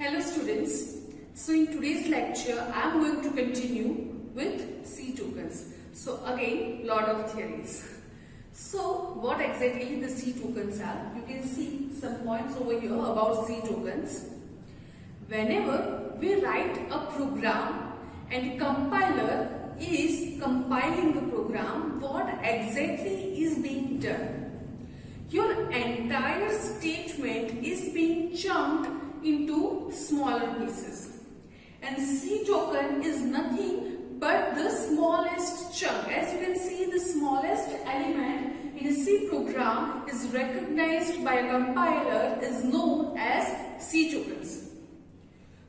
Hello students, so in today's lecture I am going to continue with C tokens. So again, lot of theories. So what exactly the C tokens are? You can see some points over here about C tokens. Whenever we write a program and compiler is compiling the program, what exactly is being done? Your entire statement is being chunked into smaller pieces, and C token is nothing but the smallest chunk. As you can see, the smallest element in a C program is recognized by a compiler is known as C tokens.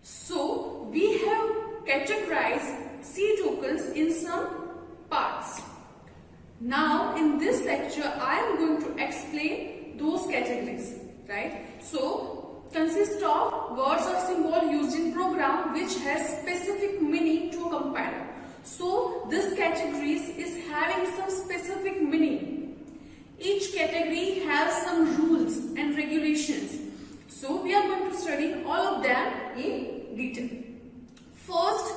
So we have categorized C tokens in some parts. Now in this lecture I am going to explain those categories, right? So consist of words or symbol used in program which has specific meaning to a compiler. So this categories is having some specific meaning. Each category has some rules and regulations. So we are going to study all of them in detail. First,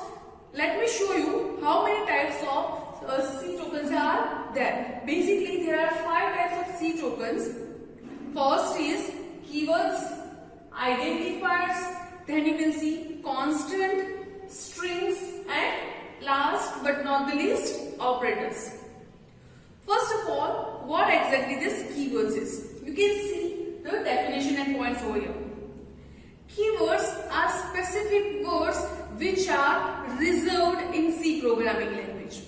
let me show you how many types of C tokens are there. Basically there are 5 types of C tokens. First is keywords, identifiers, then you can see constant, strings, and last but not the least, operators. First of all, what exactly this keywords is? You can see the definition and points over here. Keywords are specific words which are reserved in C programming language.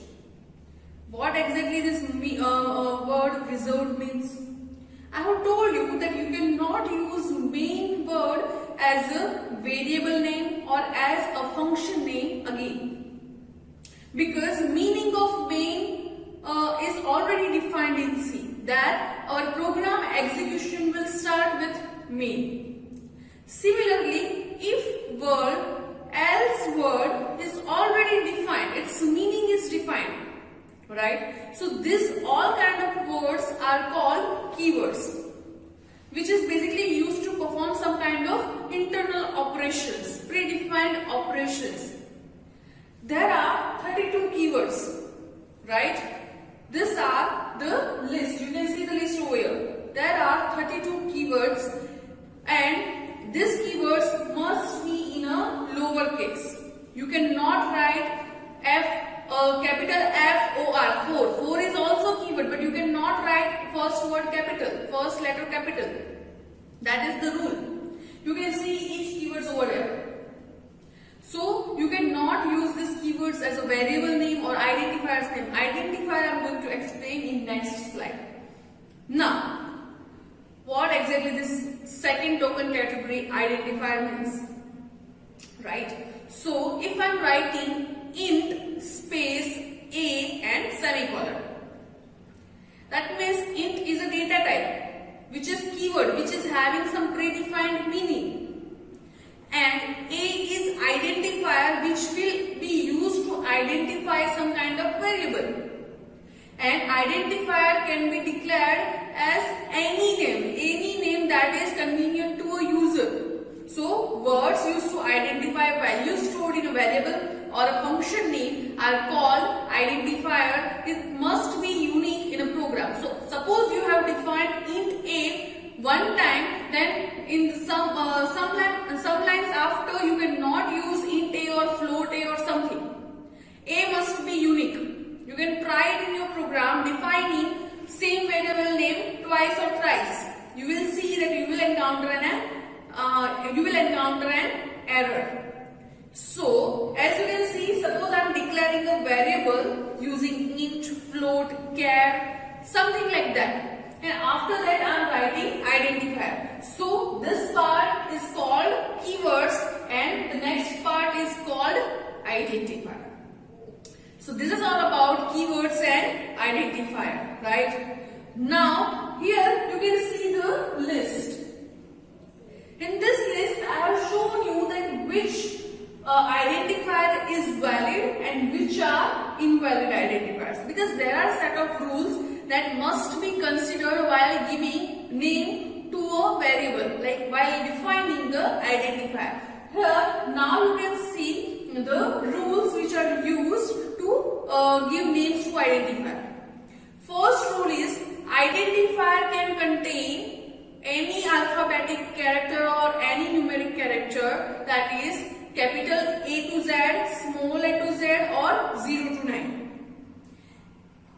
What exactly this word reserved means? I have told you that you cannot use main word as a variable name or as a function name again, because meaning of main is already defined in C, that our program execution will start with main. Similarly, if word else word is already defined, its meaning is defined, right? So this all kind of words are called keywords, which is basically used to perform some kind of internal operations, predefined operations. There are 32 keywords, right? These are the list. You can see the list over here. There are 32 keywords, and these keywords must be in a lowercase. You cannot write capital F-O-R, 4. 4 is also keyword, but you cannot write first word capital, first letter capital. That is the rule. You can see each keywords over here. So you cannot use these keywords as a variable name or identifier's name. Identifier I am going to explain in next slide. Now, what exactly this second token category identifier means, right? So if I am writing int space a and semicolon, that means int is a data type which is keyword, which is having some predefined meaning, and a is identifier which will be used to identify some kind of variable. And identifier can be declared as any name that is convenient to a user. So words used to identify values stored in a variable or a function name are called identifier, it must be unique in a program. So suppose you have defined int a one time, then in some lines after you cannot use int a or float a or something. A must be unique. You can try it in your program defining same variable name twice or thrice. You will see that you will encounter an error. So as you can see, suppose I am declaring a variable using int, float, char, something like that, and after that I am writing identifier. So this part is called keywords and the next part is called identifier. So this is all about keywords and identifier, right? Now here you can see the list. In this list I have shown you that which identifier is valid and which are invalid identifiers, because there are set of rules that must be considered while giving name to a variable, like while defining the identifier. Here now you can see the rules which are used to give names to identifier. First rule is identifier can contain any alphabetic character or any numeric character, that is capital A to Z, small a to Z or 0 to 9.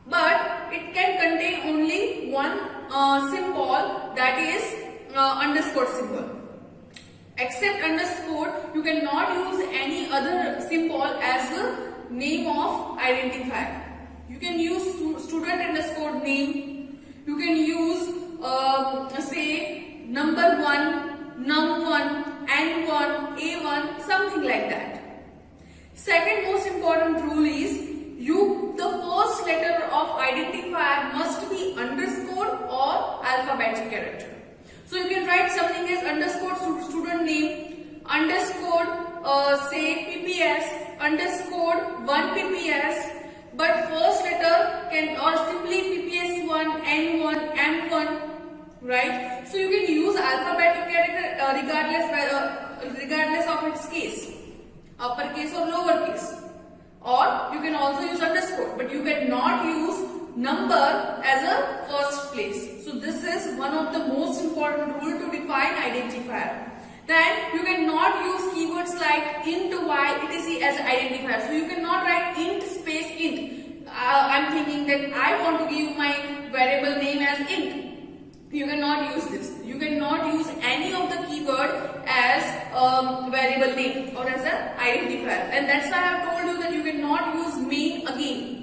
But it can contain only one symbol, that is underscore symbol. Except underscore, you cannot use any other symbol as the name of identifier. You can use student underscore name. You can use say number 1, num1, n1, a1, something like that. Second most important rule is the first letter of identifier must be underscore or alphabetic character. So you can write something as underscore student name, underscore say PPS, underscore 1 PPS, but first letter can, or simply PPS1, N1, M1, right? So you can use alphabetic character regardless of its case, uppercase or lowercase, or you can also use underscore, but you cannot use number as a first place. So this is one of the most important rule to define identifier. Then you cannot use keywords like int, y, etc. as identifier. So you cannot write int space int. I'm thinking that I want to give my variable name as int. You cannot use this. You cannot use any of the keyword as variable name or as an identifier. And that's why I have told you that you cannot use main again.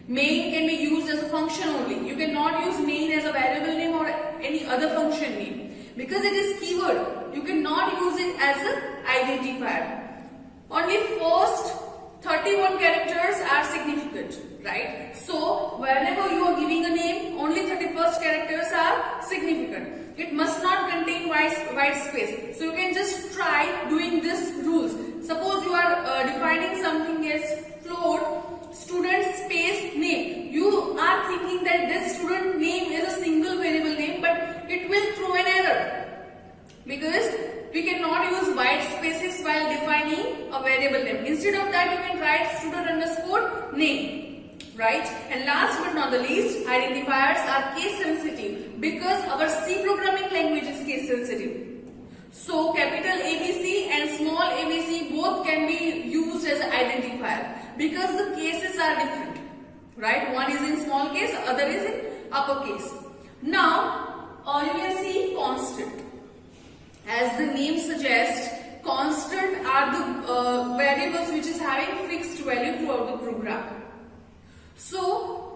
Main can be used as a function only. You cannot use main as a variable name or any other function name, because it is keyword. You cannot use it as an identifier. Only first 31 characters are significant, right? So whenever you are giving a name, only 31st characters are significant. It must not contain white space. So you can just try doing this rules. Suppose you are defining something as float student space name. You are thinking that this student name is a single variable name, but it will throw an error, because we cannot use white spaces while defining a variable name. Instead of that, you can write student underscore name, right? And last but not the least, identifiers are case sensitive, because our C programming language is case sensitive. So capital ABC and small ABC both can be used as an identifier, because the cases are different, right? One is in small case, other is in uppercase. Now you can see constant. As the name suggests, constant are the variables which is having fixed value throughout the program. So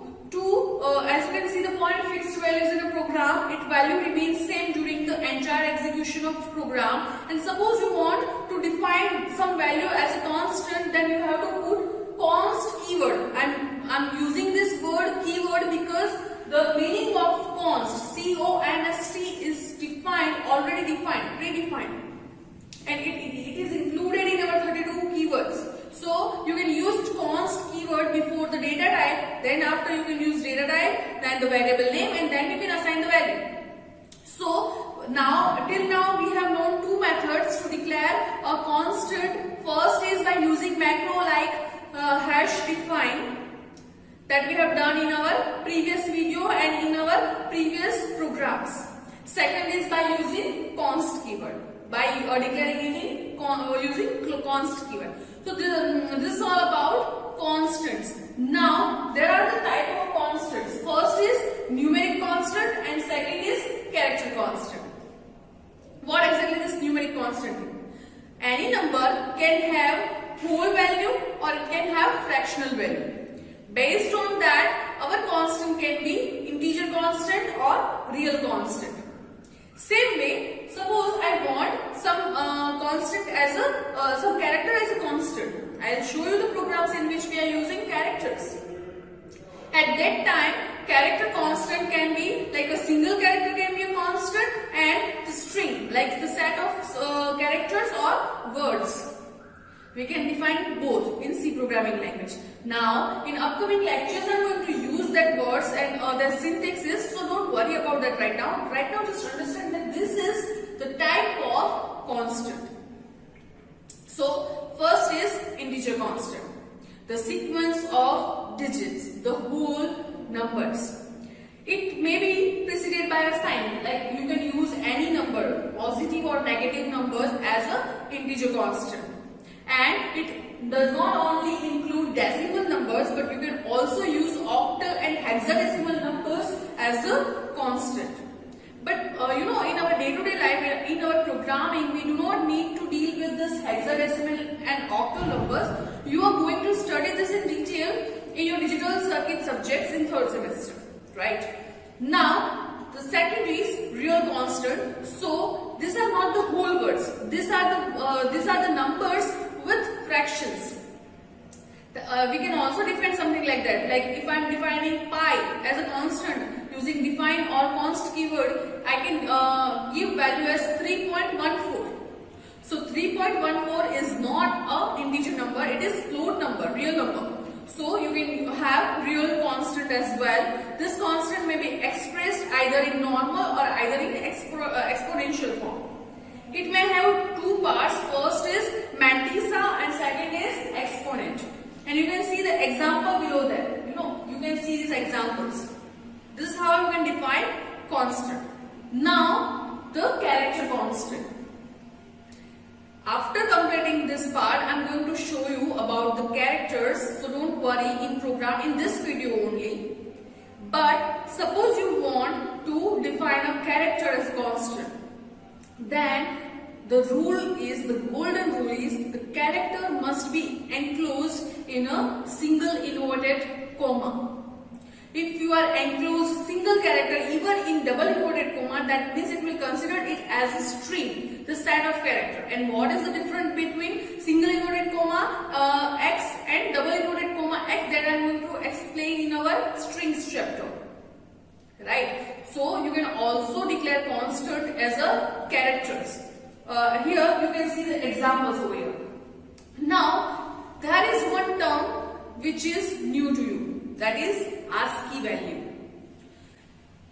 as you can see, the point fixed values in a program, its value remains same during the entire execution of the program. And suppose you want to define some value as a constant, then you have to put const keyword. I'm using this word keyword because the meaning of const, C-O-N-S-T, is already defined, predefined, and it is included in our 32 keywords. So you can use const keyword before the data type, then after you can use data type, then the variable name, and then you can assign the value. So till now we have known two methods to declare a constant. First is by using macro like hash define, that we have done in our previous video and in our previous programs. Second is by using const keyword, by declaring it in using const keyword. So this is all about constants. Now there are the type of constants. First is numeric constant and second is character constant. What exactly is numeric constant? Any number can have whole value or it can have fractional value. Based on that, our constant can be integer constant or real constant. Same way, suppose I want some constant as a some character as a constant. I'll show you the programs in which we are using characters. At that time, character constant can be like a single character can be a constant and the string like the set of characters or words. We can define both in C programming language. Now, in upcoming lectures, I'm going to use that words and their syntaxes. So don't worry about that right now. Right now, just understand that this is the type of constant. So first is integer constant, the sequence of digits, the whole numbers. It may be preceded by a sign, like you can use any number, positive or negative numbers as a integer constant. And it does not only include decimal numbers, but you can also use octal and hexadecimal numbers as a constant. But in our day-to-day life, in our programming, we do not need to deal with this hexadecimal and octal numbers. You are going to study this in detail in your digital circuit subjects in third semester, right? Now, the second is real constant. So these are not the whole words. These are the numbers with fractions. We can also define something like that. Like if I am defining pi as a constant using define or const keyword, I can give value as 3.14. So 3.14 is not an integer number, it is float number, real number. So you can have real constant as well. This constant may be expressed either in normal or either in exponential form. It may have two parts. First is mantissa and second is exponent. And you can see the example below there. You can see these examples. This is how you can define constant. Now the character constant. After completing this part, I am going to show you about the characters. So don't worry, in this video only. But suppose you want to define a character as constant, then the golden rule is the character must be enclosed in a single inverted comma. If you are enclosed single character even in double inverted comma, that means it will consider it as a string, the set of character. And what is the difference between single inverted comma x and double inverted comma x, that I am going to explain in our strings chapter. Right? So you can also declare constant as a characters. Here you can see the examples over here. Now there is one term which is new to you, that is ASCII value.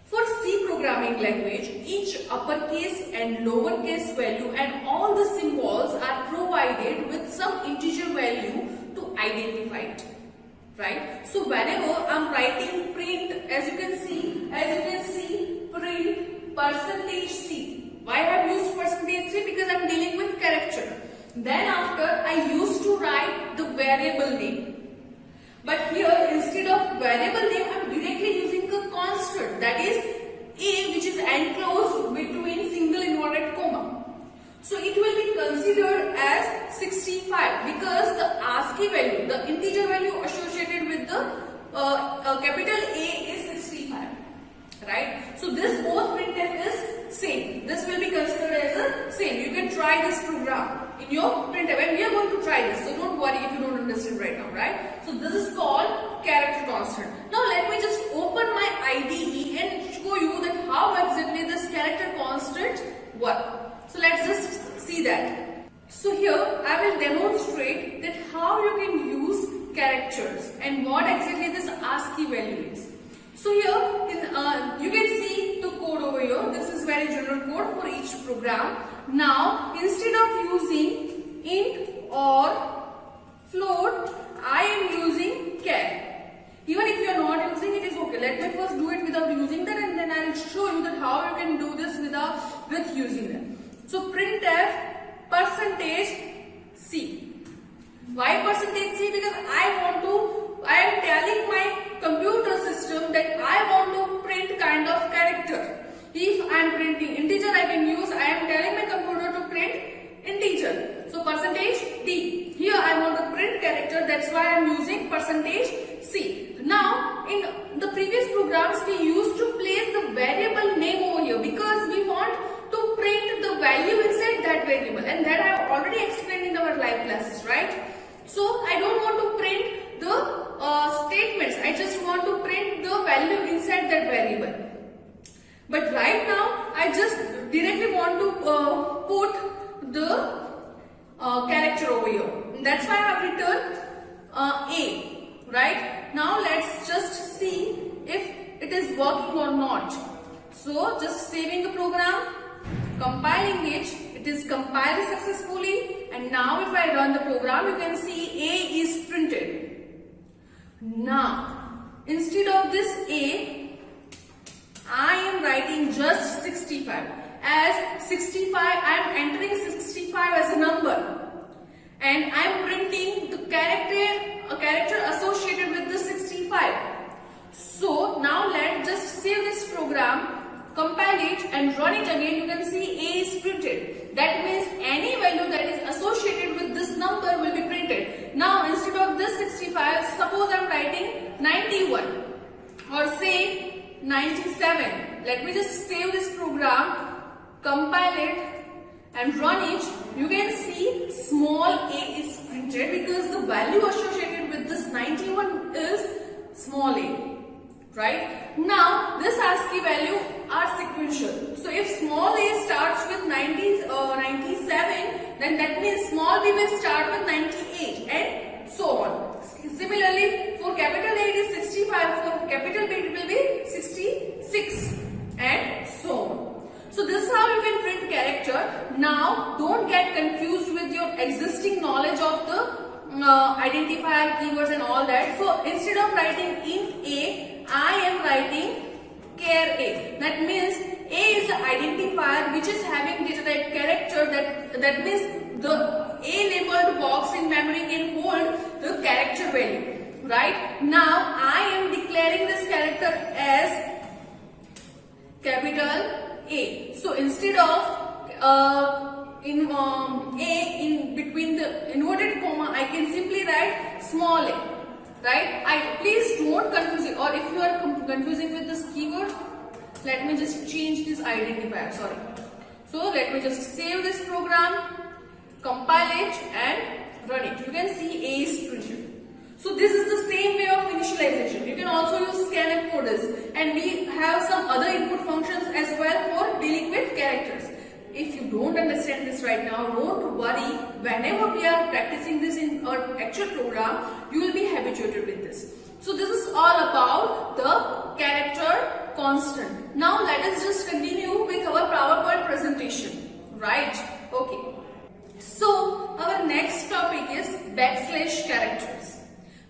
For C programming language, each uppercase and lowercase value and all the symbols are provided with some integer value to identify it. Right? So whenever I am writing print, as you can see, print %C. Why I have used %C? Because I am dealing with character. Then after I used to write the variable name. But here instead of variable name, I am directly using a constant, that is A, which is enclosed between single inverted comma. So it will be considered as 65 because the ASCII value, the integer value associated with the capital A is 65. Right? So this both printf is same. This will be considered as a same. You can try this program in your printf, and we are going to try this. So don't worry if you don't understand right now, right? So this is called character constant. Now let me just open my IDE and show you that how exactly this character constant works. So let's just see that. So here I will demonstrate that how you can use characters and what exactly this ASCII value is. So here you can see the code over here. This is very general code for each program. Now instead of using int or float, I am using char. Even if you without using that, and then I'll show you that how you can do this with using them. So printf %C. Why %C? Because I am telling my computer system that I want to print kind of character. If I am printing integer, I am telling my computer to print integer. So %D. Here I want to print character, that's why I am using %C. Now in the previous programs we used to place the variable name over here because we want to print the value inside that variable, and that I have already explained in our live classes, right? So I don't want to print the statements, I just want to print the value inside that variable. But right now I just directly want to put the character over here. That's why I have written A, right? Now let's just see if it is working or not. So just saving the program, compiling it, it is compiled successfully, and now if I run the program, you can see A is printed. Now instead of this A, I am writing just 65. As 65, I am entering 65 as a number, and I am printing the character associated with the 65. So now let's just save this program, compile it and run it again. You can see A is printed. That means any value that is associated with this number will be printed. Now instead of this 65, suppose I am writing 91 or say 97. Let me just save this program, compile it and run it. You can see small a is printed because the value associated with this 91 is small a, right? Now this ASCII value are sequential. So if small a starts with 97, then that means small b will start with 98 and so on. Similarly, for capital A it is 65, for capital B it will be 66 and so on. So this is how you can print character. Now don't get confused with your existing knowledge of the identifier, keywords and all that. So instead of writing int A, I am writing char A. That means A is the identifier which is having data type character. That means the A labeled box in memory can hold the character value. Right? Now I am declaring this character as capital A. So instead of A in between the inverted comma, I can simply write small a. Right? Please don't confuse it. Or if you are confusing with this keyword, let me just change this identifier. Sorry. So let me just save this program, compile it and run it. You can see A is printed. So this is the same way of initialization. You can also use scanf coders, and we have some other input functions as well for dealing with characters. If you don't understand this right now, don't worry. Whenever we are practicing this in our actual program, you will be habituated with this. So this is all about the character constant. Now let us just continue with our PowerPoint presentation. Right? Okay. So our next topic is backslash characters.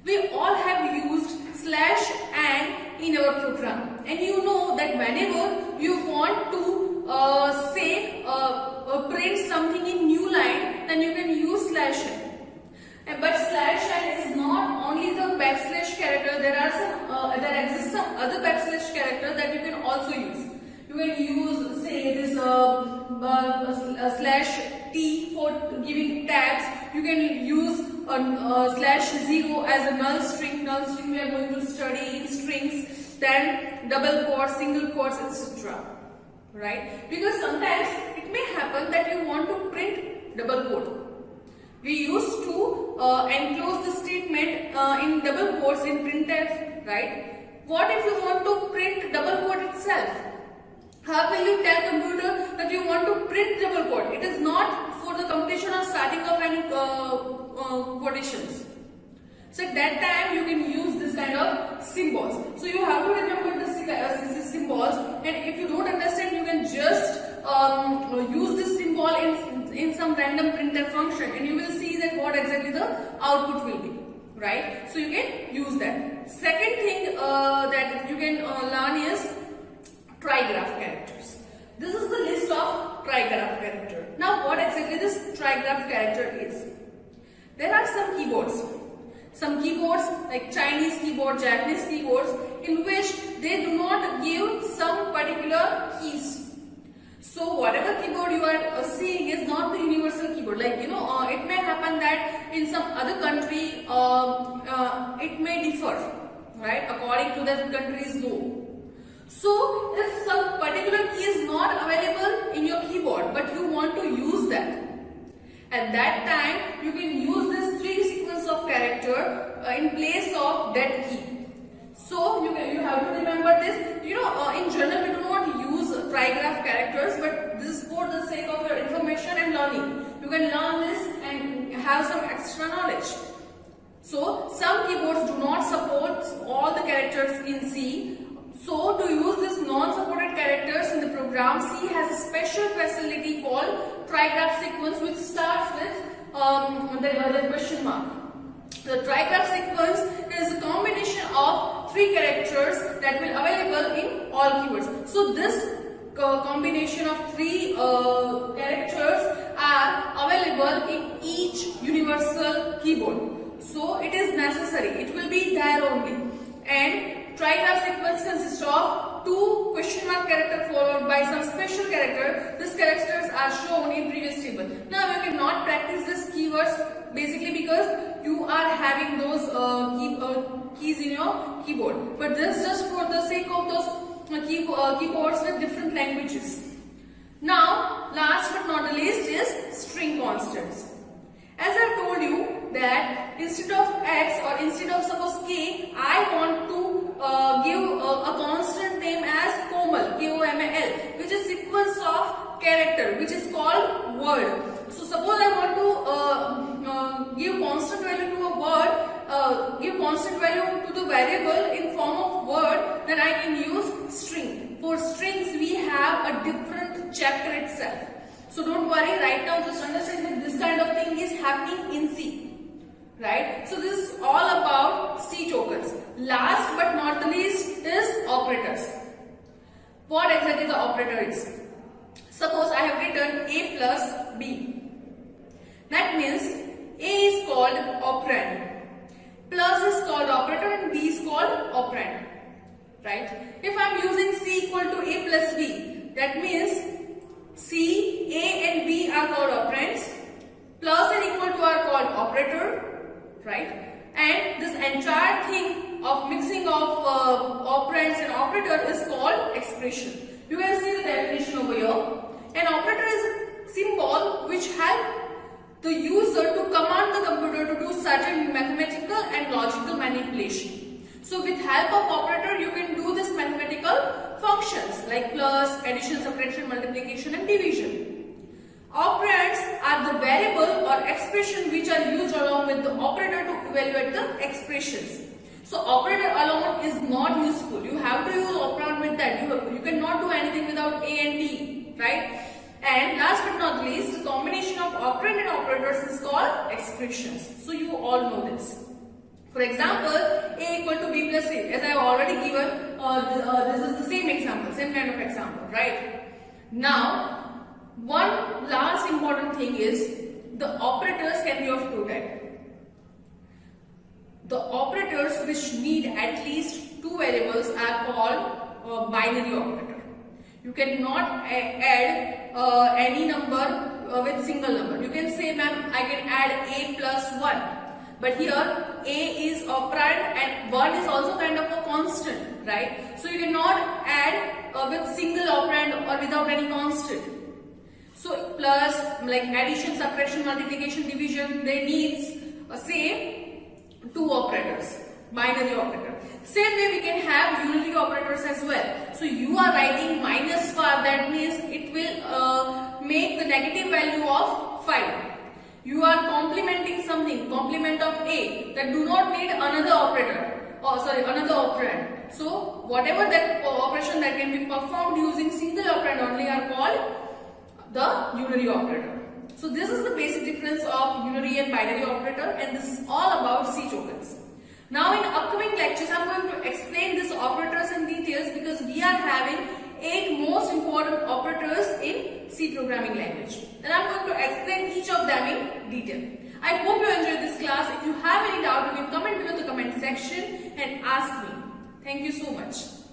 We all have used slash and in our program, and you know that whenever you want to print something in new line, then you can use slash n. But slash n is not only the backslash character. There exists some other backslash character that you can also use. You can use, say, this slash t for giving tags. You can use slash 0 as a null string. Null string we are going to study in strings. Then double quotes, single quotes, etc. Right? Because sometimes it may happen that you want to print double quote. We used to enclose the statement in double quotes in printf. Right? What if you want to print double quote itself? How will you tell computer that you want to print double quote? It is not for the completion or starting of any quotations. So at that time you can use this kind of symbols. So you have to remember the symbols, and if you don't understand, you can just use this symbol in some random printf function, and you will see that what exactly the output will be. Right? So you can use that. Second thing that you can learn is trigraph characters. This is the list of trigraph character. Now what exactly this trigraph character is? There are some keyboards. Some keyboards like Chinese keyboard, Japanese keyboards, in which they do not give some particular keys. So whatever keyboard you are seeing is not the universal keyboard. Like it may happen that in some other country it may differ, right, according to that country's law. So if some particular key is not available in your keyboard but you want to use that, at that time you can use this 3 sequence of character in place of that key. So you have to remember this. In general we do not use trigraph characters, but this is for the sake of your information and learning. You can learn this and have some extra knowledge. So some keyboards do not support all the characters in C. So to use this non-supported characters in the program, C has a special facility called trigraph sequence, which starts with the question mark. The trigraph sequence is a combination of 3 characters that will available in all keyboards. So this combination of 3 characters are available in each universal keyboard. So it is necessary. It will be there only. And trigraph sequence consists of 2 question mark character followed by some special character. These characters are shown in previous table. Now you cannot practice these keywords basically because you are having those keys in your keyboard. But this is just for the sake of those keyboards with different languages. Now last but not the least is string constants. As I told you that instead of x or instead of suppose k, I want to give a constant name as Komal, K-O-M-A-L, which is sequence of character, which is called word. So suppose I want to give constant value to a word, give constant value to the variable in form of word, then I can use string. For strings we have a different chapter itself. So don't worry, right now just understand that this kind of thing is happening in C. Right? So this is all about C tokens. Last but not the least is operators. What exactly the operator is? Suppose I have written A plus B. That means A is called operand, plus is called operator, and B is called operand. Right? If I am using C equal to A plus B, that means C, A and B are called operands, plus and equal to are called operator, right? And this entire thing of mixing of operands and operator is called expression. You can see the definition over here. An operator is a symbol which helps the user to command the computer to do certain mathematical and logical manipulation. So with help of operator you can do this mathematical functions like plus, addition, subtraction, multiplication and division. Operands are the variable or expression which are used along with the operator to evaluate the expressions. So operator alone is not useful. You have to use operand with that. You cannot do anything without A and D, right? And last but not least, the combination of operand and operators is called expressions. So you all know this. For example, A equal to B plus C, as I have already given, this is the same example, same kind of example, right? Now, one last important thing is the operators can be of 2 types. The operators which need at least 2 variables are called binary operator. You cannot add any number with single number. You can say, ma'am, I can add A plus 1. But here A is operand and 1 is also kind of a constant, right? So you cannot add with single operand or without any constant. So plus, like addition, subtraction, multiplication, division, they needs say 2 operators, binary operator. Same way we can have unity operators as well. So you are writing minus 5, that means it will make the negative value of 5. You are complementing something, complement of A, that do not need another operator, another operand. So whatever that operation that can be performed using single operand only are called the unary operator. So this is the basic difference of unary and binary operator, and this is all about C tokens. Now in upcoming lectures I am going to explain these operators and C programming language. And I'm going to explain each of them in detail. I hope you enjoyed this class. If you have any doubt, you can comment below the comment section and ask me. Thank you so much.